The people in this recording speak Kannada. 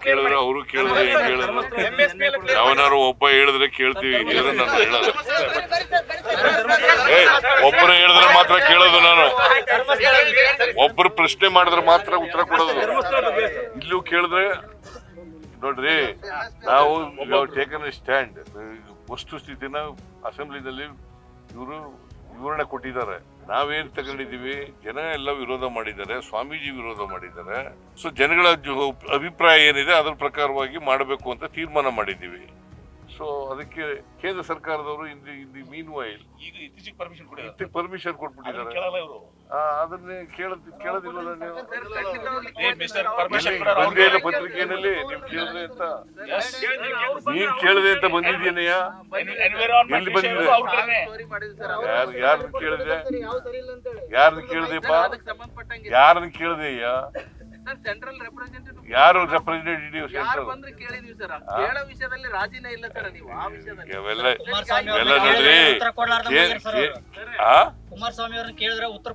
ಕೇಳಿದ್ರೆ ಅವರು ಕೇಳಿದ್ರೆ ಕೇಳಿದ್ರು ಯಾವನಾರು ಒಬ್ಬ ಹೇಳಿದ್ರೆ ಕೇಳ್ತೀವಿ, ಇದ್ರೆ ನಾನು ಹೇಳೋದು. ಒಬ್ಬರು ಹೇಳಿದ್ರೆ ಮಾತ್ರ ಕೇಳೋದು, ನಾನು ಒಬ್ಬರು ಪ್ರಶ್ನೆ ಮಾಡಿದ್ರೆ ಮಾತ್ರ ಉತ್ತರ ಕೊಡೋದು. ಇಲ್ಲೂ ಕೇಳಿದ್ರೆ ನೋಡ್ರಿ, ನಾವು ಟೇಕನ್ ಎ ಸ್ಟ್ಯಾಂಡ್. ವಸ್ತುಸ್ಥಿತಿನ ಅಸೆಂಬ್ಲಿನಲ್ಲಿ ಇವರು ವಿವರಣೆ ಕೊಟ್ಟಿದ್ದಾರೆ. ನಾವೇನ್ ತಗೊಂಡಿದೀವಿ, ಜನ ಎಲ್ಲ ವಿರೋಧ ಮಾಡಿದ್ದಾರೆ, ಸ್ವಾಮೀಜಿ ವಿರೋಧ ಮಾಡಿದ್ದಾರೆ. ಸೊ ಜನಗಳ ಅಭಿಪ್ರಾಯ ಏನಿದೆ ಅದ್ರ ಪ್ರಕಾರವಾಗಿ ಮಾಡಬೇಕು ಅಂತ ತೀರ್ಮಾನ ಮಾಡಿದ್ದೀವಿ. ಸೊ ಅದಕ್ಕೆ ಕೇಂದ್ರ ಸರ್ಕಾರದವರು ಮೀನ್ ವೈಲ್ ಈಗ ಇತ್ತೀಚೆಗೆ ಪರ್ಮಿಷನ್ ಕೊಟ್ಬಿಟ್ಟಿದ್ದಾರೆ. ಅದನ್ನೇ ಕೇಳೋದಿಲ್ಲ ನೀವು. ಬಂದೇ ಇಲ್ಲ ಪತ್ರಿಕೆಯಲ್ಲಿ ನೀವು ಕೇಳಿದ್ರೆ ಅಂತ, ನೀನ್ ಕೇಳಿದೆ ಅಂತ ಬಂದಿದ್ದೀನಯ್ಯ. ಎಲ್ಲಿ ಬಂದಿದೆ? ಯಾರನ್ನ ಕೇಳಿದೆ? ಯಾರನ್ನ ಕೇಳಿದೆಪ್ಪ? ಯಾರನ್ನ ಕೇಳಿದೆಯ್ಯ? ಯಾರು ರೆಪ್ರೆಸೆಂಟೇಟಿವ್ ಸೆಂಟ್ರಲ್? ಇವೆಲ್ಲ ನೋಡ್ರಿ, ಕುಮಾರಸ್ವಾಮಿ ಅವ್ರನ್ನ ಕೇಳಿದ್ರೆ ಉತ್ತರ